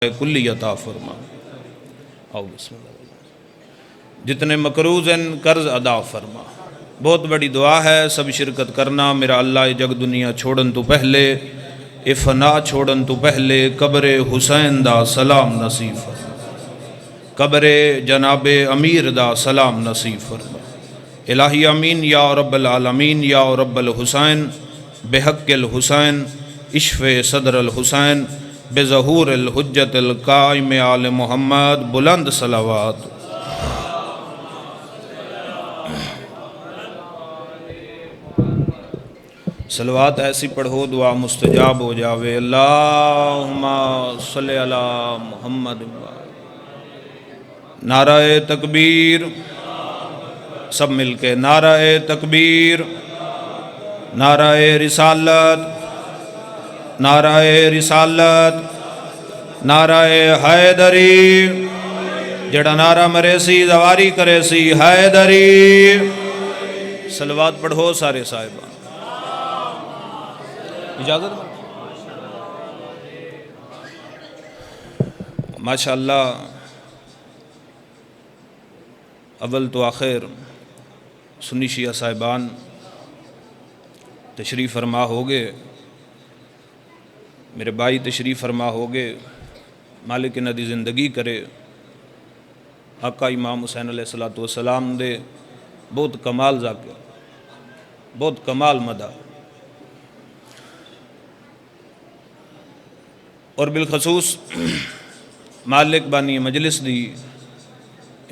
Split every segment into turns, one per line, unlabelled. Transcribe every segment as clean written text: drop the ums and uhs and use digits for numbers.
کلی عطا فرما۔ آؤ بسم اللہ۔ جتنے مقروض ہیں قرض ادا فرما۔ بہت بڑی دعا ہے، سب شرکت کرنا۔ میرا اللہ جگ دنیا چھوڑن تو پہلے، اے فنا چھوڑن تو پہلے، قبر حسین دا سلام نصیب فرما، قبر جناب امیر دا سلام نصیب فرما۔ الہی امین یا رب العالمین یا رب الحسین، بحق الحسین، اشف صدر الحسین، بظہور الحجت القائم آل محمد، بلند صلوات۔ صلوات ایسی پڑھو دعا مستجاب ہو جاوے۔ اللہم صلی علی محمد۔ نعرہ تکبیر، سب مل کے نعرہ تکبیر، نعرہ رسالت، نعرہ رسالت، نعرہ حیدری، جڑا نعرہ مرے سی زواری کرے سی حیدری۔ صلوات پڑھو سارے صاحبان۔ اجازت ماشاءاللہ، اول تو آخر سنی شیعہ صاحبان تشریف فرما ہوگے، میرے بھائی تشریف فرما ہوگے، مالک ندی زندگی کرے۔ آقا امام حسین علیہ السلام دے بہت کمال ذاکر، بہت کمال مدہ، اور بالخصوص مالک بانی مجلس دی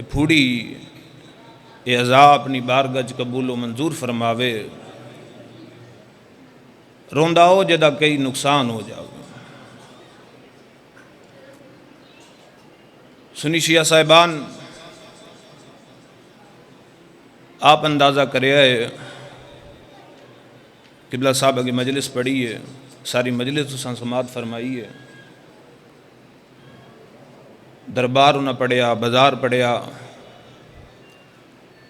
پھوڑی اے عزا اپنی بارگاہ قبول و منظور فرماوے۔ روندا ہو جدا کئی نقصان ہو جاوے۔ سنی شیعہ صاحبان، آپ اندازہ کرے ہے، قبلہ صاحبہ کی مجلس پڑھی ہے، ساری مجلس اساں سماعت فرمائی ہے، دربار نہ پڑھیا، بازار پڑھیا،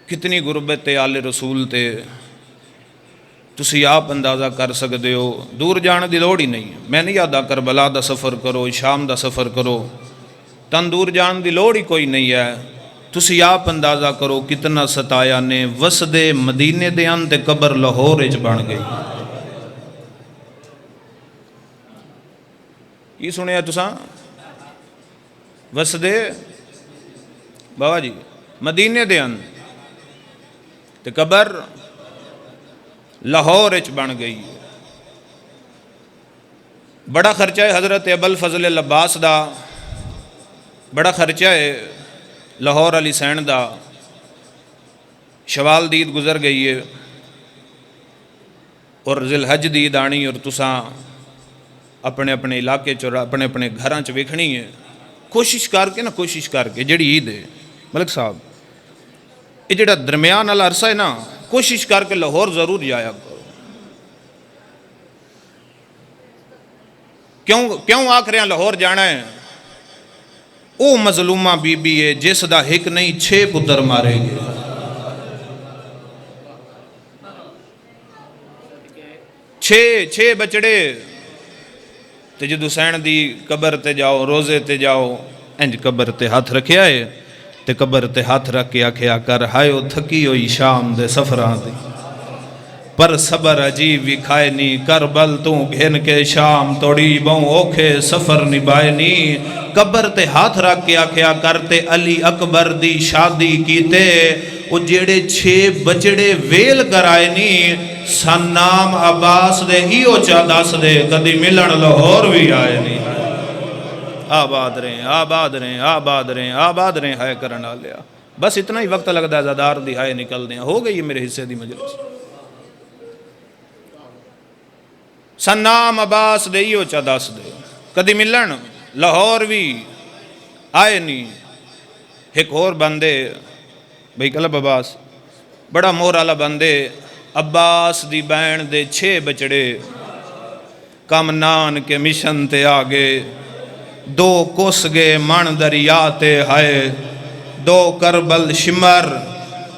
کتنی غربت آل رسول تے تسی آپ اندازہ کر سکتے ہو۔ دور جانے دی لوڑ ہی نہیں ہے۔ میں نہیں آدھا کربلا دا سفر کرو، شام دا سفر کرو، تن دور جان دی لوڑ ہی کوئی نہیں ہے۔ تسی آپ اندازہ کرو کتنا ستایا نے وسدے مدینے دے ان تے قبر لاہور وچ بن گئی۔ کی سنیا تساں؟ وسدے بابا جی مدینے دے ان تے قبر لاہور وچ بن گئی۔ بڑا خرچہ ہے حضرت ابو الفضل العباس دا، بڑا خرچہ ہے لاہور علی سین دا۔ شوال دید گزر گئی ہے اور ذی الحج دید آنی، اور تساں اپنے اپنے علاقے چ اپنے اپنے گھراں چ ویکھنی ہے۔ کوشش کر کے نا، کوشش کر کے جڑی عید ہے ملک صاحب، یہ جڑا درمیان والا عرصہ ہے نا، کوشش کر کے لاہور ضرور جایا کرو۔ کیوں آکھ رہے ہیں لاہور جانا ہے؟ او مظلومہ بی بی ہے جس دا ہک نہیں 6 پتر مارے گے۔ 6 بچڑے تے جد حسین دی قبر تے جاؤ، روزے تے جاؤ، انج قبر تے ہاتھ رکھیا ہے تے قبر تے ہاتھ رکھ کے آکھیا کر، ہائیو تھکی ہوئی شام دے سفراں دی، پر صبر عجیب بھی کھائے نی، کربل تو گھن کے شام توڑی بہوں اوکھے سفر نبھائے نی۔ قبر تے ہاتھ رکھ کے آکھیا کرتے علی اکبر دی شادی کیتے، او جیڑے 6 بچڑے ویل کرائے نی، سن نام عباس دے ایو چا دس دے، کدی ملن لاہور بھی آئے نی۔ آباد رہیں، آباد رہیں، آباد رہیں، آباد رہیں، ہائے کرنا لیا۔ بس اتنا ہی وقت لگتا ہے زدار دی ہائے نکل دیں، ہو گئی ہے میرے حصے دی مجلس۔ سن نام عباس دے ایو چا دس دے، کدی ملن لاہور بھی آئے نہیں۔ ایک اور بندے بھئی کلب عباس بڑا مور والا بندے، عباس دی بین دے 6 بچڑے کم نان کے مشن تے آگے، 2 کس گے من دریا تے ہائے، 2 کربل شمر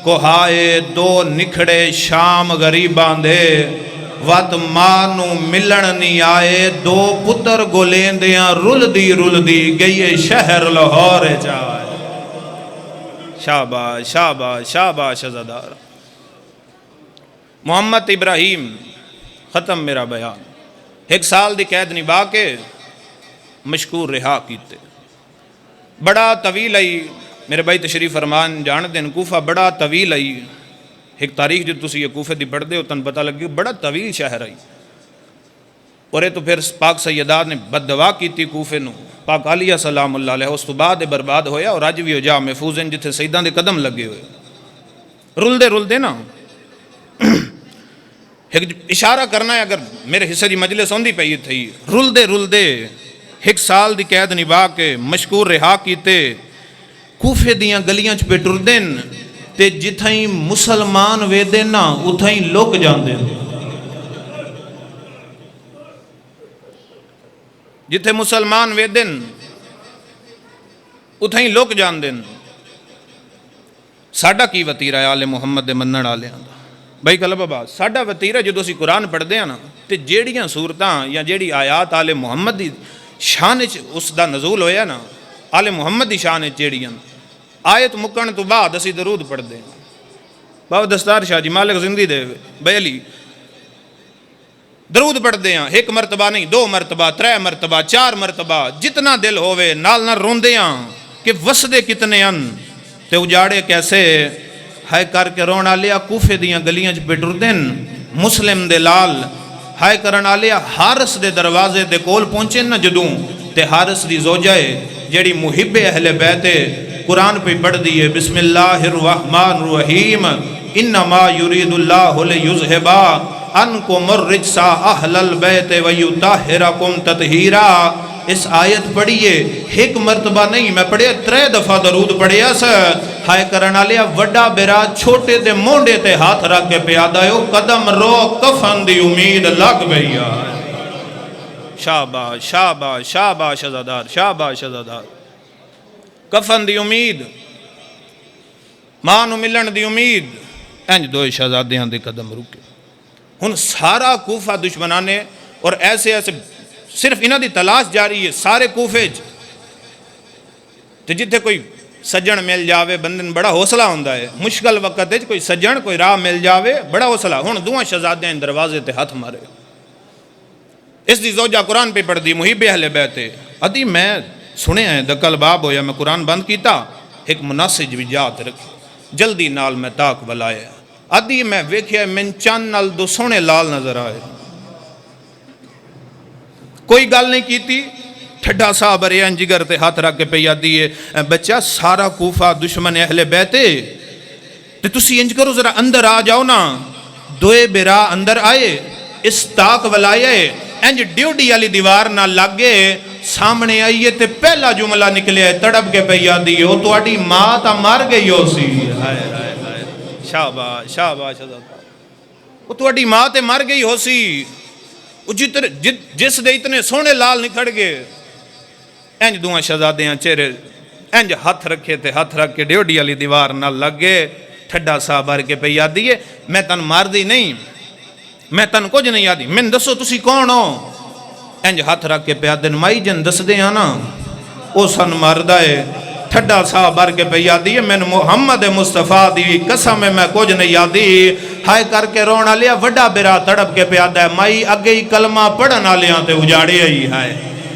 کو ہائے، 2 نکھڑے شام غریباں دے، وت ماں نو ملن نہیں آئے دو پتر گولیندیاں رلدی گئی شہر لاہور جائے شاباش شاباش شاباش عزادار محمد ابراہیم ختم میرا بیان 1 سال دی قید نبھا کے مشکور رہا کیتے بڑا طویل آئی میرے بھائی تشریف فرمان جان دین کوفہ بڑا طویل آئی ایک تاریخ جو تسی یہ کوفے دی پڑھ دے ہو تن پتہ لگی بڑا طویل شہر آئی اور یہ تو پھر پاک سیدات نے بد دعا کی تھی کوفے نو پاک علیہ سلام اللہ علیہ اس تو بعد برباد ہویا اور اج بھی ہو جا محفوظ ہیں جتھے سیداں دے قدم لگے ہوئے رل دے نا ایک اشارہ کرنا ہے اگر میرے حصے دی مجلس ہوندی پئی تھی رل دے 1 سال دی قید نبھا کے مشکور رہا کیتے کوفے دیاں گلیاں چ پہ ٹردن تے جتھائیں مسلمان ویدے نا اتھائیں لوک جاندے جتھے مسلمان ویدن اتھائیں لوک جاندن ساڈا کی وتیرہ ہے آل محمد دے منن والیاں دا بھائی کلب بابا ساڈا وتیرہ جدوں اسی قرآن پڑھدے ہیں نا تے جیڑیاں صورتاں یا جیڑی آیات آل محمد دی شان وچ اس دا نزول ہویا نا آل محمد دی شان وچ جیڑیاں آیت مکن تو بعد اسی درود پڑھ دیں بابا دستار شاہ جی مالک زندگی دے بھائی علی درود پڑھ دیں 1 مرتبہ نہیں 2 مرتبہ 3 مرتبہ 4 مرتبہ جتنا دل ہوئے نال نہ روندیاں کہ وسدے کتنے ان تے اجاڑے کیسے ہائے کر کے رونا لیا کوفے دیاں گلیاں چ پٹر دن مسلم دے لال ہائے کرنا لیا حارس دے دروازے دے کول پہنچے نہ جدوں تے حارس دی زوجائے جیڑی محب اہل بیت قرآن پہ پڑھ دیئے بسم اللہ الرحمن الرحیم انما یرید اللہ لیذہبا عنکم الرجس اہل البیت ویطہرکم تطہیرا اس آیت پڑھیے 1 مرتبہ نہیں میں پڑھے 3 دفعہ درود پڑھیا سا ہائے کرنا لیا وڈا بیرا چھوٹے دے مونڈے تے ہاتھ رکھ کے پیادہ ہو قدم رو کفن دی امید لگ بھیا شاباش شاباش شاباش عزادار شاباش عزادار کفن دی امید ماں نو ملن دی امید انج 2 شہزادیاں دے قدم رکے ہن سارا کوفہ دشمنانے اور ایسے صرف انہاں دی تلاش جاری ہے سارے کوفے تے جتھے کوئی سجن مل جاوے بندن بڑا حوصلہ ہوندا ہے مشکل وقت ہے کوئی سجن کوئی راہ مل جاوے بڑا حوصلہ ہن 2 شہزادیاں دروازے تے ہاتھ مارے اس دی زوجہ قرآن پہ پڑھ دی محب اہل بیت ادی میں سنے ہیں دکل باب ہویا میں قرآن بند کیتا ایک مناسج بھی جات رکھی جلدی نال میں تاک بلایا ادی میں ویکھیا من چان نال 2 سونے لال نظر آئے کوئی گل نہیں کیتی ٹھڈا صاحب ریان جگر تے ہاتھ رکھ کے پہ یادی ہے بچہ سارا کوفہ دشمن اہل بیتے تے تسی انج کرو ذرا اندر آ جاؤ نا 2 بیرا اندر آئے اس تاک بلائے انج ڈیوڈی علی دیوار نہ لگے سامنے آئیے تے پہلا جملہ نکلے تڑپ کے پہ یادی ہے وہ تو اڈی ماں تا مار گئی ہو سی شاباش شاباش وہ تو اڈی ماں تے مار گئی ہو سی جس دے اتنے سونے لال نکھڑ گئے انج 2 شہزادیاں چہرے انج ہاتھ رکھے تے ہاتھ رکھ کے ڈیوڈی علی دیوار نہ لگے ٹھڈا سا بھر کے پہ یادی ہے میں تن مار دی نہیں میں تن کچھ نہیں یادی میں دسو تسی کون ہو انج ہاتھ رکھ کے پہ یادن مائی جن دس دے ہیں نا او سن مردہ ہے ٹھڈا سا بھر کے پہ یادی ہے میں محمد مصطفیٰ دی قسم میں کچھ نہیں یادی ہائے کر کے رونا لیا وڈا بیرا تڑپ کے پہ یادہ ہے مائی اگے ہی کلمہ پڑھنا لیا تے اجاڑے ہی ہائے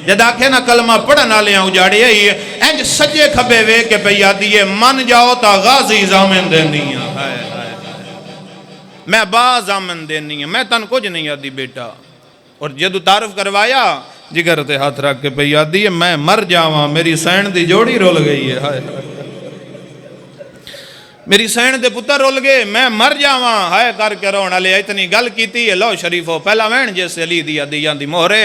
جد آکھے نا کلمہ پڑھنا لیا اجاڑے ہی انج سجے کھبے وے کے پہ یادی ہے من جاؤ تا غازی زامن دینی ہے میں باز آمن دینی ہے میں تن کچھ نہیں یادی بیٹا اور جدو تعارف کروایا جگر تے ہاتھ رکھ کے پہ یادی ہے میں مر جاواں میری سین دی جوڑی رول گئی ہے میری سین دے پتر رول گئے میں مر جاواں ہائے کر کے رونا لے اتنی گل کیتی ہے لو شریفو پہلا وین جیسے علی دیا دیاں دی مہرے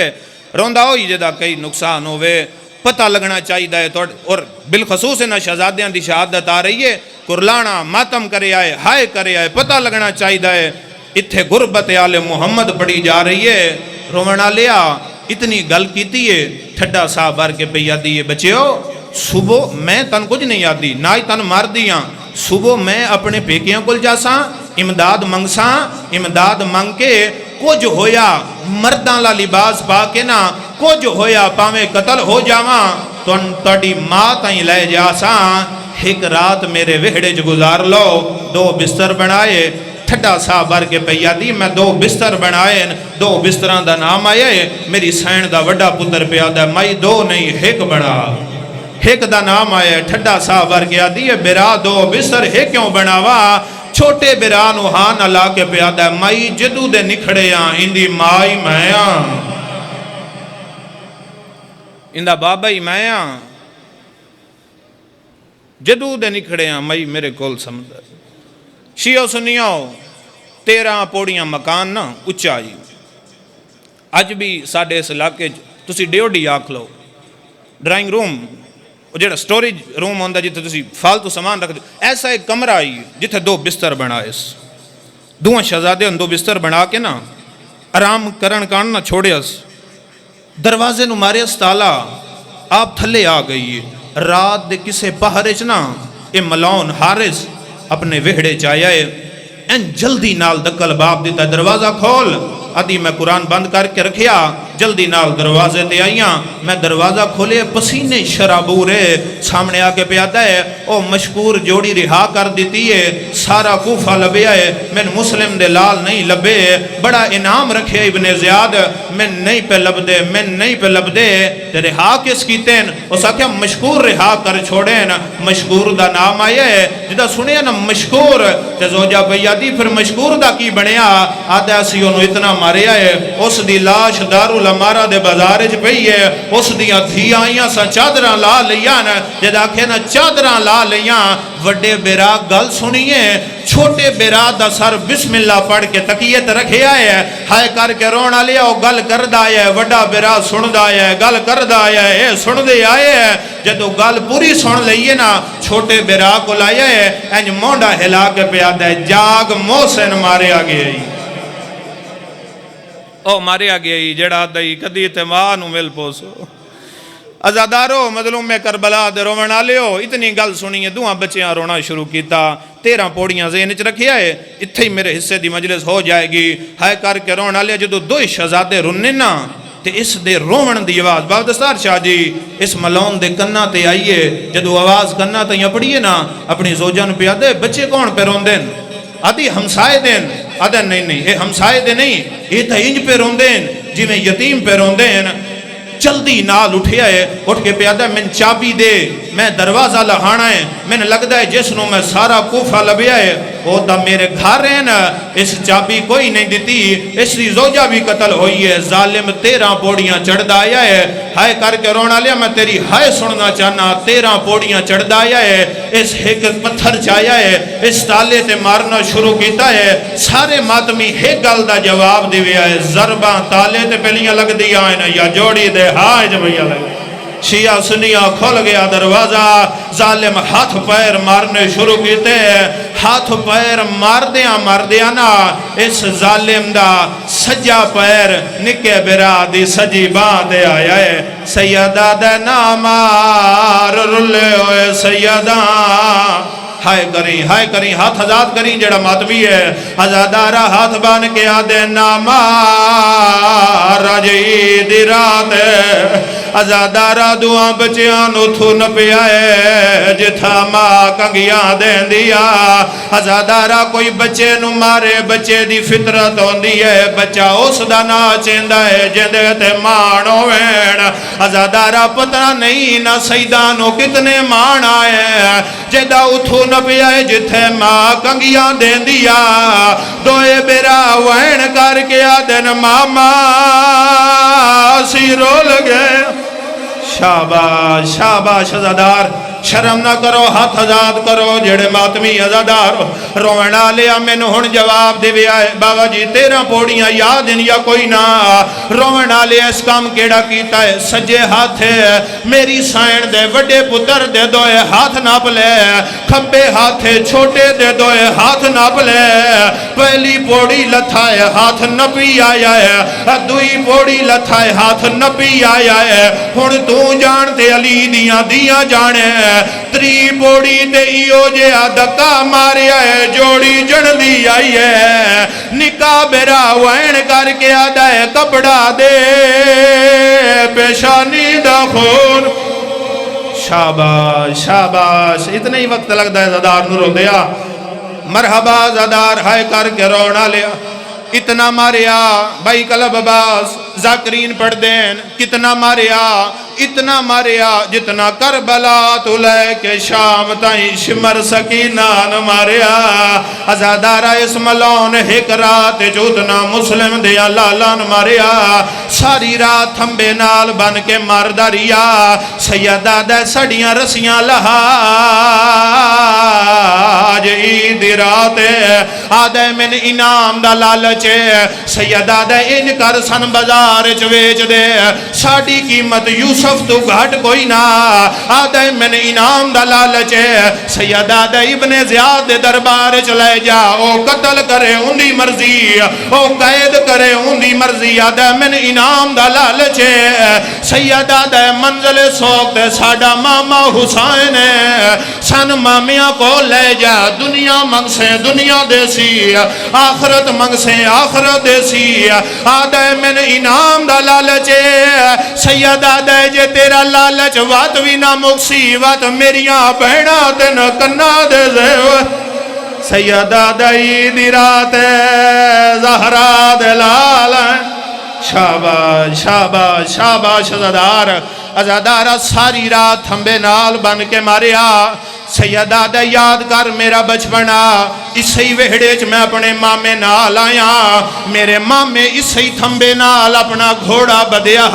روندہ ہوئی جدا کئی نقصان ہوئے پتہ لگنا چاہیے اور بالخصوص انہاں شہزادیاں دی شہادت آ رہی ہے کرلانا ماتم کرے آئے ہائے کرے آئے پتہ لگنا چاہیے اتھے غربت آل محمد پڑی جا رہی ہے رونا لیا اتنی گل کیتی ہے ٹھڈا سا بھر کے پہ یادی ہے بچیو صبح میں تن کچھ نہیں یادی نہ ہی تن مار دیاں صبح میں اپنے پیکیاں کل جاساں امداد منگساں امداد منگ کے کچھ ہویا مرداں لا لباس پا کے نا کچھ ہویا پاویں قتل ہو جاواں تہاڈی ماں تائیں لے جاساں ایک رات میرے وہڑے چ گزار لو 2 بستر بنائے ٹھڈا سا بھر کے پیا دی میں 2 بستر بنائے 2 بستراں دا نام آیا ہے میری سائن دا وڈا پتر پیا دا مائی 2 نہیں ایک بنا ایک دا نام آیا ہے ٹھڈا سا بھر کے آدھی ہے برا 2 بستر ایک کیوں بناوا چھوٹے برا نو ہاں نہ لا کے پیا دا مائی جدو دے نکھڑے آن اندی مائی میں آن اندہ بابا ہی میں آن جدو دے نکھڑے آن مائی میرے کول سمندر شیعہ سنیاں 13 پوڑیاں مکان نا اچائی اج بھی ساڑھے اس علاقے تسی ڈیوڈی آکھ لو ڈرائنگ روم جیڑا سٹوریج روم ہوندہ جتے تسی فالتو سامان رکھ دے ایسا ایک کمرہ آئی جتے 2 بستر بنائیس 2 شہزادے ان 2 بستر بنا کے نا آرام کرن کان نا چھوڑے اس دروازے نو مارے اس تالا آپ تھلے آ گئی رات دے کسے پہرچ نا اے ملون حارس اپنے وہڑے چاہیا ہے این جلدی نال دکل باب دیتا دروازہ کھول آدھی میں قرآن بند کر کے رکھیا جلدی نال دروازے تے آئیاں میں دروازہ کھولے پسینے شرابورے سامنے آکے پیادا ہے او مشکور جوڑی رہا کر دیتی ہے سارا کوفہ لبے آئے میں مسلم دے لال نہیں لبے بڑا انعام رکھے ابن زیاد میں نہیں پہ لب دے میں نہیں پہ لب دے تے رہا کس کی تین اس آکے مشکور رہا کر چھوڑیں مشکور دا نام آئے ہے جدہ سنے نا مشکور تے زوجہ بیادی پھر مشکور دا کی بنیا آدھا سیونو اتنا مارے آئے اس دی لاش دارو لمارا دے بازارج پئی ہے اس دیاں تھی آئیاں سا چادران لا لیاں جد آکھے نا چادران لا لیاں وڈے بیرا گل سنیے چھوٹے بیرا دا سر بسم اللہ پڑھ کے تقیت رکھے آئے ہائے کر کے رونا لیا وہ گل کرد آئے وڈا بیرا سند آئے گل کرد آئے سن دے آئے جدو گل پوری سن لئیے نا چھوٹے بیرا کو لائے انج مونڈا ہلا کے پیادہ ہے جاگ محسن مارے آگے او مارے آگے جڑا دائی کدی تیمانو مل پوسو ازادارو مظلوم میں کربلا دے رونا لیو اتنی گل سنیے 2 بچیاں رونا شروع کیتا 13 پوڑیاں ذہنچ رکھیا ہے اتھے ہی میرے حصے دی مجلس ہو جائے گی ہائے کر کے رونا لیا جدو 2 شہزادے رننے نا تے اس دے رومن دی آواز باب دستار شاہ جی اس ملون دے کنہ تے آئیے جدو آواز کنہ تے یہاں پڑھئے نا اپنی زوجان پہ آدھے بچے کون پہ رون دین آدھی ہمسائے دین آدھا نہیں اے ہمسائے دے نہیں اے تا انج پہ رون دین جی میں یتیم پہ رون دین جلدی نال اٹھیا ہے اٹھ کے پیادہ میں چابی دے میں دروازہ لہانا ہے میں نے لگتا ہے جس نو میں سارا کوفہ لبیا ہے وہ دا میرے گھر ہیں نا اس چابی کوئی نہیں دیتی اس دی زوجہ بھی قتل ہوئی ہے ظالم 13 پوڑیاں چڑھ آیا ہے ہائے کر کے رونا لیا میں تیری ہائے سننا چاہنا 13 پوڑیاں چڑھ آیا ہے اس ایک پتھر چاہیا ہے اس تالے تے مارنا شروع کیتا ہے سارے ماتمی ایک گل دا جواب دیویا ہے ضرباں تالے تے پہلیاں لگ دیا ہے نا یا جوڑی دے ہائے جب یا لگ شیعہ سنیہ کھول گیا دروازہ ظالم ہاتھ پیر مارنے شروع کیتے ہاتھ پیر مار دیا نا اس ظالم دا سجا پیر نکے برا دی سجی باں دے آیا ہے سیدہ دے نامار رلے ہوئے سیدہ ہائے کریں ہاتھ آزاد کریں جڑا ماتمی ہے آزادارہ ہاتھ بان کے آدھے نامار راجی دی رات آزادارہ دعا بچیاں اتھو نپی آئے جتھا ماں کنگیاں دین دیا آزادارہ کوئی بچے نو مارے بچے دی فطرت ہوندی ہے بچہ اس دا نا چیندہ ہے جندے تے مانو وین آزادارہ پتہ نہیں نہ سیدانو کتنے مان آئے جدہ اتھو نپی آئے جتھے ماں کنگیاں دین دیا دوئے بیرا وین کر کے آدن ماما سیرو لگے شاباش شاباش ازادار شرم نہ کرو ہاتھ آزاد کرو جڑے ماتمی ازادار رونا لیا میں نے ہن جواب دے ویا ہے بابا جی 13 پوڑیاں یاد ہیں یا کوئی نہ رونا لیا اس کام کیڑا کیتا ہے سجے ہاتھ میری سائن دے وڈے پتر دے دوئے ہاتھ ناپ لے کھبے ہاتھ چھوٹے دے دوئے ہاتھ ناپ لے پہلی پوڑی لتھائے ہاتھ نپی آیا ہے دوئی پوڑی لتھائے ہاتھ نپی آیا ہے ہن تو جانتے علی دیاں جانے تری پوڑی تے ایو جہا دکا ماریا ہے جوڑی جڑدی آئی ہے نکاح بیرا وین کر کے آدھا ہے کپڑا دے پیشانی دا خون شاباش شاباش اتنا ہی وقت لگتا ہے زدار نو رو دیا مرحبا زدار ہائے کر کے رونا لیا اتنا ماریا بھائی کلب عباس ذاکرین پڑھ دین کتنا ماریا اتنا ماریا جتنا کربلا تو لے کے شام تائیں شمر سکینان ماریا ازادارہ اس ملون ایک رات جودنا مسلم دیا لالان ماریا ساری رات تھمبے نال بن کے مارداریا سیدہ دے سڑیاں رسیاں لہا آج عید رات آدھے من انعام دا لالچے سیدہ دے ان کر سن بازار چویچ دے ساڑی قیمت یوسف تو گھٹ کوئی نہ آدھے من انعام دا لالچے سیدہ دے ابن زیاد دے دربار چلے جا او قتل کرے اندی مرضی او قید کرے اندی مرضی آدھے من انعام دا لالچے سیدہ دے منزل سوک دے ساڑا ماما حسین سن مامیاں کو لے جا دنیا منگ سے دنیا دے سی آخرت منگ سے آخرت دے سی آدھے من انعام دا لالچے سیدہ دے جے تیرا لالچ وات وی نہ مکسی وات میریاں بہنا تین کنا دے زیو سیدہ دائی دی رات زہرا دے لالن شاباش شاباش شاباش ازادار ساری رات تھمبے نال بن کے ماریا سیدہ دے یاد کر میرا بچپنا اسی وہڑے چ میں اپنے مامے نال آیا میرے مامے اسی تھمبے نال اپنا گھوڑا بدیا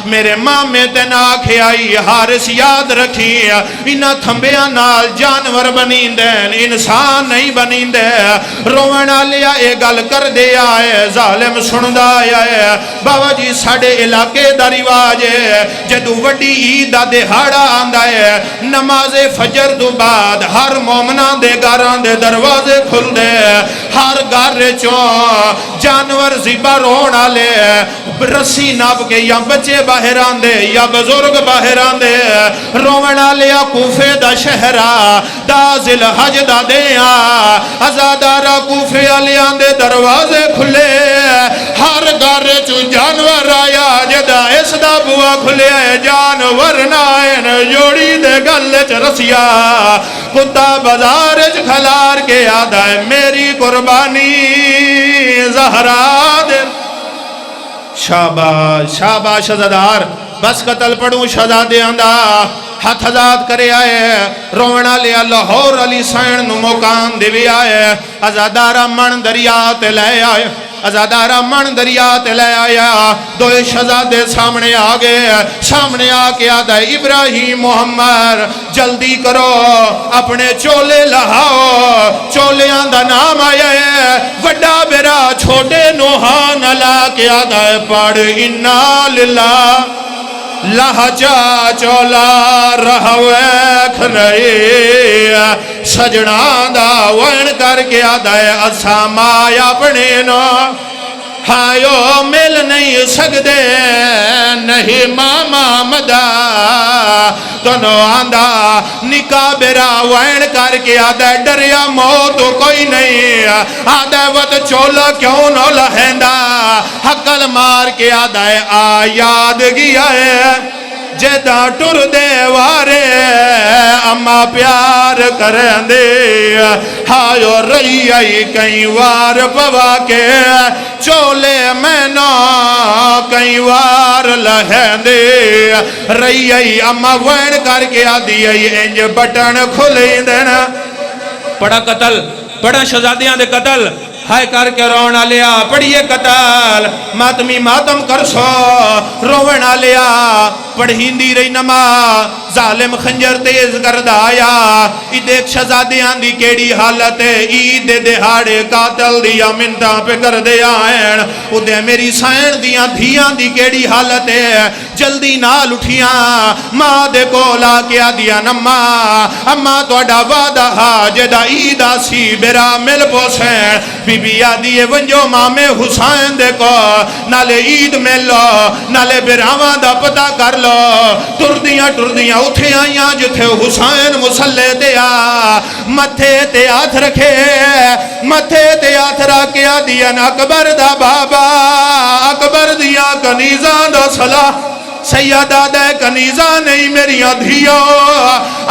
میرے مامے تے نہ کھیائی حارس یاد رکھی انہ تھمبیاں نال جانور بنیندین انسان نہیں بنیندے رونا لیا اے گل کر دے آئے ظالم سندہ آئے بابا جی ساڑے علاقے دا رواج جدو وڈی عید دا دہاڑا آندہ ہے نماز فجر دو بعد ہر مومنہ دے گاران دے دروازے کھل دے ہر گار چوں جانور زیبہ رونا لے رسی ناب کے یا بچے باہر آندے یا بزرگ باہر آندے رونا لیا کوفے دا شہرہ دا ذل حج دا دیا ازادارہ کوفے علی آندے دروازے کھلے ہر گار چوں جانور آیا جدا اس دا بوا کھلے جانور نائن جوڑی دے گلے چ رسیا کتا بازار چ کھلار کے آدھا ہے میری قربانی زہرا دے شاباش شاباش شہزادار بس قتل پڑھوں شہزادے آندھا ہاتھ ازاد کرے آئے رونا لیا لاہور علی سین نو موکان دے بھی آئے ازادارہ من دریا تے لے آئے ازادارہ من دریا تے لے آیا دو شہزادے سامنے آگے سامنے آکے آدھا ابراہیم محمد جلدی کرو اپنے چولے لہاؤ چولے آندھا نام آیا ہے وڈا بیرا چھوٹے نوحان علا کے آدھا پڑھ انا للہ لہجا چولا رہویکھ رہی سجنان دا وین کر کے آدھا ہے اسامائی اپنے نو ہائیو مل نہیں سکدے نہیں ماما مدہ تنو آندھا نکاح بیرا وین کر کے آدھا ڈریا موت کوئی نہیں آدھا وط چولا کیوں نو لہندہ حقل مار کے آدھا ہے آیاد گیا ہے جیدہ ٹر دے وارے اما پیار کریں دے ہائیو رہی آئی کئی وار پوا کے چولے میں نو کئی وار لہیں دے رہی آئی اما وین کر کے آدھی آئی انج بٹن کھلیں دینا پڑا قتل پڑا شہزادیاں دے قتل ہائے کر کے رونا لیا پڑھئے قتل ماتمی ماتم کر سو رونا لیا پڑھیندی رہی نماز ظالم خنجر تیز کرد آیا عید ایک شہزادیاں دی کیڑی حالت ہے عید دہاڑے قاتل دیا منتاں پہ کر دیا ہیں ادھے میری سائن دیاں دھیاں دی کیڑی حالت ہے جلدی نال اٹھیاں ماں دے کو لا کیا دیا نما اما تو اڈا وعدہ جدہ عید آسی بیرا مل پوسیں بی بی آدھی ہے ونجو مامے حسین دے کو نالے عید میں لو نالے براواں دا پتہ کر لو ٹردیاں اٹھے آئیاں جتھے حسین مسلے تے آ متھے تے ہاتھ رکھے متھے تے ہاتھ رکھے آدھیاں اکبر دا بابا اکبر دیا کنیزاں دا صلاح سیدہ دے کنیزہ نہیں میریاں دھیو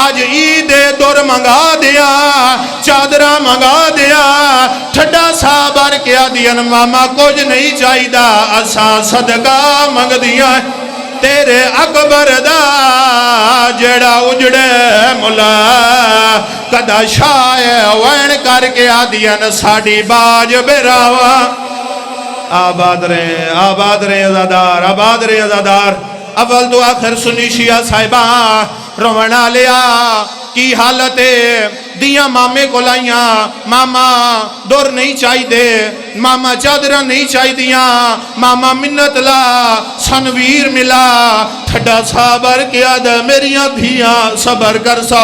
آج عید دور منگا دیا چادرہ منگا دیا ٹھڈا سابر کیا دیا ماما کچھ نہیں چاہی دا اسا صدقہ منگ دیا تیرے اکبر دا جڑا اجڑے ملا کدا شائے وین کر کے آدیا ساڑی باج براوا آباد رہے ازادار آباد رہے ازادار اول تو آخر سنی شیعہ صاحبہ رونا لیا کی حالت دیاں مامے کو لائیاں ماما دور نہیں چاہی دے ماما چادرہ نہیں چاہی دیاں ماما منت لا سنویر ملا تھڑا صبر کیا دے میریاں دھیاں صبر کر سا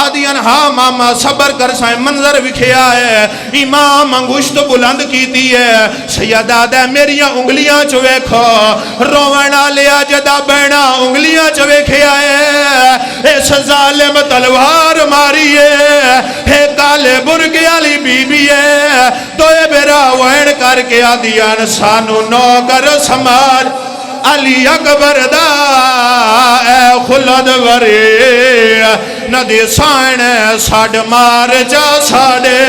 آدیاں ہاں ماما صبر کر سا منظر وکھیا ہے امام انگوشت بلند کیتی ہے سیدہ دے میریاں انگلیاں چوے کھو رونا لیا جدا بینا انگلیاں چوے کھیا ہے اس ظالم تلوار ماری ہے کالے برگے علی بی بی ہے دوئے بیرا وین کر کے آدیان سانو نوکر سمار علی اکبر دا اے خلد وری ندی سائن ساڑ مار جا ساڑے